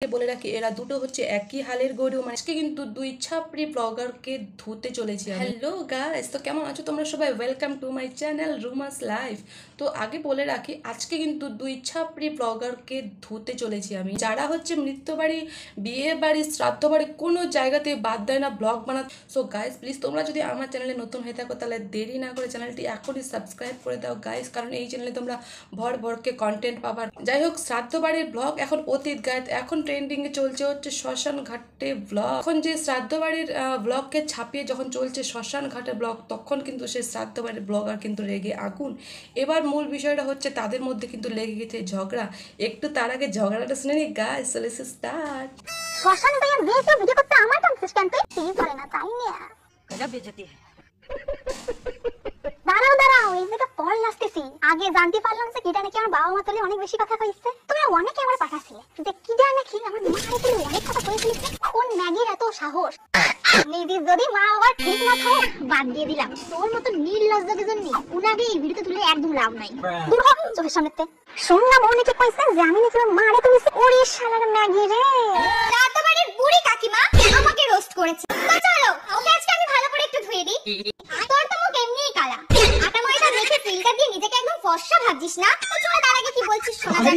বলে রাখি এরা দুটো হচ্ছে একই হালের গরু। মানে আজকে কিন্তু দুই ছাপড়ি ব্লগারকে ধুতে চলেছি। হ্যালো গাইস, তো কেমন আছো তোমরা সবাই? Welcome to my channel রুমাস life. তো আগে বলে রাখি আজকে কিন্তু দুই ছাপড়ি ব্লগারকে ধুতে চলেছি আমি, যারা হচ্ছে মৃত্যু বাড়ি, বিয়ে বাড়ি, শ্রাদ্ধ বাড়ি কোনো জায়গাতে বাদ দেয় না ব্লগ বানাতে। সো গাইস প্লিজ তোমরা যদি আমার চ্যানেলে নতুন হয়ে থাকো তাহলে দেরি না করে চ্যানেলটি এখনই সাবস্ক্রাইব করে দাও গাইস, কারণ এই চ্যানেলে তোমরা ভর ভরকে কন্টেন্ট পাবার। যাই হোক, শ্রাদ্ধ বাড়ির ব্লগ এখন অতীত গাইস, এখন ট্রেন্ডিং এ চলছে হচ্ছে শ্মশান ঘাটে ব্লগ। এখন যে শ্রাদ্ধ বাড়ির ব্লগকে ছাপিয়ে যখন চলছে শ্মশান ঘাটে ব্লগ, তখন কিন্তু সেই শ্রাদ্ধ বাড়ির ব্লগার কিন্তু রেগে আগুন। এবার মূল বিষয়টা হচ্ছে তাদের মধ্যে কিন্তু লেগে গেছে ঝগড়া। একটু তার আগে ঝগড়াটা শুনে নি গাইস, সো লেটস স্টার্ট। শ্মশান ভাইয়া বিয়ে ভিডিও করতে আমার টানছিস কেন? তুই টিভি করে না তাই না? गजब बेइज्जती है। দাঁড়াও এই জায়গা পর আসতেছি। আগে জানতে পারলাম যে কিটা নাকি আমার বাবা মা তুলে অনেক বেশি কথা কইছে। তুমি অনেকে আমার পাঠাছিলে যে কিটা নাকি আমার মা হারে তুলে অনেক কথা কইছিস। কোন ম্যাগির এত সাহস? নিজে যদি মা আবার ঠিক না থাকে বাদ দিয়ে দিলাম। তোর মতো নির্লজ্জকে জন্য উনাকে এই ভিডিওতে তুলে একদম লাভ নাই। দূর হ চোখের সামনেতে। শুনলাম অনেকে কইছে যে আমি নাকি আমার মারে তুলেছি। ওরে শালার ম্যাগি রে, রাতবাড়ির বুড়ি কাকিমা আমাকে রোস্ট করেছে। তো চলো ওকে আজকে আমি ভালো করে একটু ধুয়ে দিই। তোর তো মুখ এমনিই কালা, আটা ময়দা মেখে ফিল্টার দিয়ে নিজেকে একদম ফর্সা ভাবছিস না? তো চলো তার আগে কি বলছিস শোনা যাক।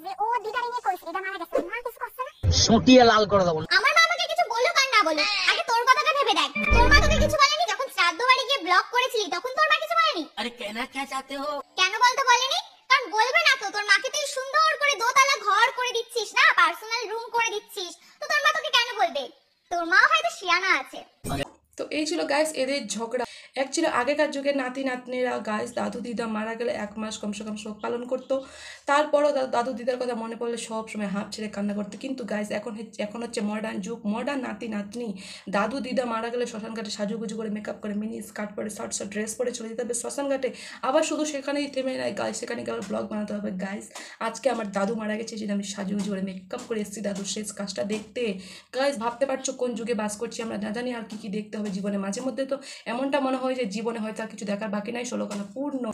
যে ও দিদারি নিয়ে কইছে এটা মারা গেছে, মা কিছু করছে না? সুটিয়ে লাল করে দেবো। আমার মা আমাকে কিছু বলুক আর না বলুক, আগে তোর কথাটা ভেবে দেখ। তোর মা তোকে কিছু বলেনি যখন শ্রাদ্ধ বাড়ি গিয়ে ব্লগ করেছিলি? তখন তোর মা কিছু বলেনি? अरे कहना क्या चाहते हो? কেন বলতে বলেনি? কারণ বলবে না তো, তোর মাকে তুই সুন্দর করে দোতলা ঘর করে দিচ্ছিস না, পার্সোনাল রুম করে দিচ্ছিস, তো তোর মা তোকে কেন বলবে? তোর মা হয়তো শিয়ানা আছে। তো এই ছিল গাইস এদের ঝগড়া। অ্যাকচুয়ালি আগেকার যুগে নাতি নাতনিরা গাইস দাদু দিদা মারা গেলে 1 মাস কমসে কম শোক পালন করতো। তারপরও দাদু দিদার কথা মনে পড়লে সব সময় হাঁপ ছেড়ে কান্না করতো। কিন্তু গাইস এখন হচ্ছে মডার্ন যুগ, মডার্ন নাতি নাতনি। দাদু দিদা মারা গেলে শ্মশান ঘাটে সাজুগুজু করে মেকআপ করে মিনি স্কার্ট পরে শর্ট শর্ট ড্রেস পরে চলে যেতে হবে শ্মশান ঘাটে। আবার শুধু সেখানেই থেমে নেয় গাইস, সেখানে গিয়ে আবার ব্লগ বানাতে হবে গাইস। আজকে আমার দাদু মারা গেছে, যেটা আমি সাজুগুজু করে মেকআপ করে এসেছি দাদুর শেষ কাজটা দেখতে। গাইস ভাবতে পারছো কোন যুগে বাস করছি আমরা, না জানি আর কি দেখতে হবে জীবনে। মাঝে মধ্যে তো এমনটা মনে হয় যে জীবনে হয়তো আর কিছু দেখার বাকি নাই, 16 পূর্ণ।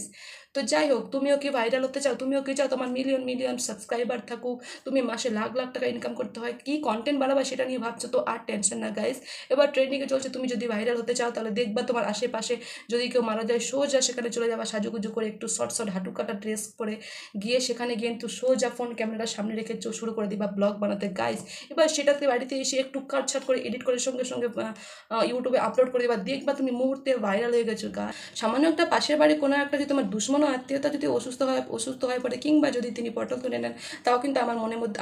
তো যাই হোক, তুমিও কি ভাইরাল হতে চাও? তুমিও কি চাও তোমার মিলিয়ন মিলিয়ন সাবস্ক্রাইবার থাকুক, তুমি মাসে লাখ লাখ টাকা ইনকাম করতে হয়, কি কন্টেন্ট বানাবা সেটা নিয়ে ভাবছো? তো আর টেনশন না গাইস, এবার ট্রেন্ডিংয়ে চলছে। তুমি যদি ভাইরাল হতে চাও তাহলে দেখবা তোমার আশেপাশে যদি কেউ মারা যায়, সোজা সেখানে চলে যাবা সাজুগুজু করে, একটু শর্ট শর্ট হাঁটু কাটা ড্রেস পরে গিয়ে সেখানে গিয়ে কিন্তু সোজা ফোন ক্যামেরার সামনে রেখে শুরু করে দিবা ব্লগ বানাতে গাইস। এবার সেটাতে বাড়িতে এসে একটু কাটছাট করে এডিট করে সঙ্গে সঙ্গে ইউটিউবে আপলোড করে দিবা, দেখবা তুমি মুহূর্তে ভাইরাল হয়ে গেছো গা। সামান্য একটা পাশের বাড়ি কোনো একটা যদি তোমার দুশ্মন আত্মীয়তা যদি অসুস্থ হয়ে পড়ে, কিংবা যদি তিনি পটল তুলে নেন, তাও কিন্তু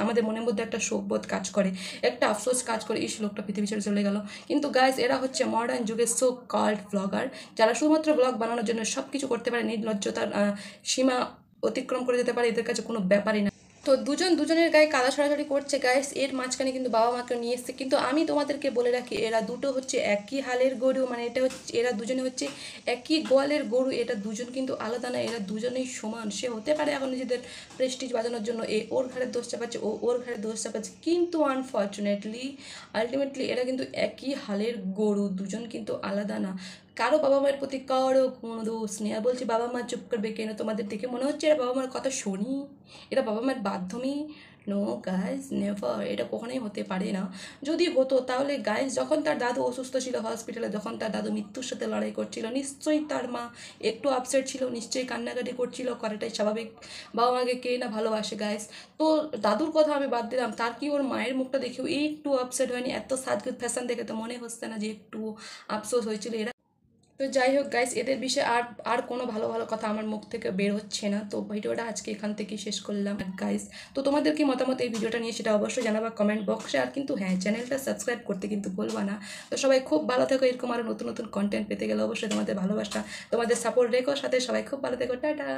আমাদের মনের মধ্যে একটা শোকবোধ কাজ করে, একটা আফসোস কাজ করে, এই লোকটা পৃথিবী ছেড়ে চলে গেল। কিন্তু গাইস এরা হচ্ছে মডার্ন যুগের সো কল্ড ব্লগার, যারা শুধুমাত্র ব্লগ বানানোর জন্য সব কিছু করতে পারে, নির্লজ্জতার সীমা অতিক্রম করে যেতে পারে, এদের কাছে কোনো ব্যাপারই না। তো দুজনের গায়ে কাদা ছড়াছড়ি করছে গাইস, এর মাঝখানে কিন্তু বাবা মাকে নিয়ে এসছে। কিন্তু আমি তোমাদেরকে বলে রাখি এরা দুটো হচ্ছে একই হালের গরু। মানে এটা হচ্ছে এরা দুজনে হচ্ছে একই গোয়ালের গরু। এটা দুজন কিন্তু আলাদা না, এরা দুজনেই সমান। সে হতে পারে এখন নিজেদের প্রেস্টিজ বাজানোর জন্য ওর ঘাড়ের দোষ চাপাচ্ছে, ওর ঘাড়ের দোষ চাপাচ্ছে, কিন্তু আনফর্চুনেটলি আলটিমেটলি এরা কিন্তু একই হালের গরু, দুজন কিন্তু আলাদা না। কারো বাবা মায়ের প্রতি কারো কোনো দোষ নেই। আর বলছি বাবা মা চুপ করবে কেন? তোমাদের দেখে মনে হচ্ছে এরা বাবা মার কথা শুনি, এরা বাবা মায়ের বাধ্যমী? নো গাইজ, নেভার, এটা কখনোই হতে পারে না। যদি হতো তাহলে গাইজ যখন তার দাদু অসুস্থ ছিল হসপিটালে, যখন তার দাদু মৃত্যুর সাথে লড়াই করছিল, নিশ্চয়ই তার মা একটু আপসেট ছিল, নিশ্চয়ই কান্নাকাটি করছিল, করাটাই স্বাভাবিক। বাবা মাকে কে না ভালোবাসে গাইজ। তো দাদুর কথা আমি বাদ দিলাম, তার কি ওর মায়ের মুখটা দেখেও একটু আপসেট হয়নি? এত সাজগুজ ফ্যাশন দেখে তো মনে হচ্ছে না যে একটু আফসোস হয়েছিল এরা। তো যাই হোক গাইস, এদের বিষয়ে আর কোনো ভালো ভালো কথা আমার মুখ থেকে বের হচ্ছে না। তো ভিডিওটা আজকে এখান থেকে শেষ করলাম গাইস। তো তোমাদের কি মতামত এই ভিডিওটা নিয়ে সেটা অবশ্যই জানাবা কমেন্ট বক্সে। আর কিন্তু হ্যাঁ, চ্যানেলটা সাবস্ক্রাইব করতে কিন্তু ভুলবা না। তো সবাই খুব ভালো থেকো, এরকম আরও নতুন নতুন কন্টেন্ট পেতে গেলে অবশ্যই তোমাদের ভালোবাসা, তোমাদের সাপোর্ট রেখো সাথে। সবাই খুব ভালো থেকো, টাটা।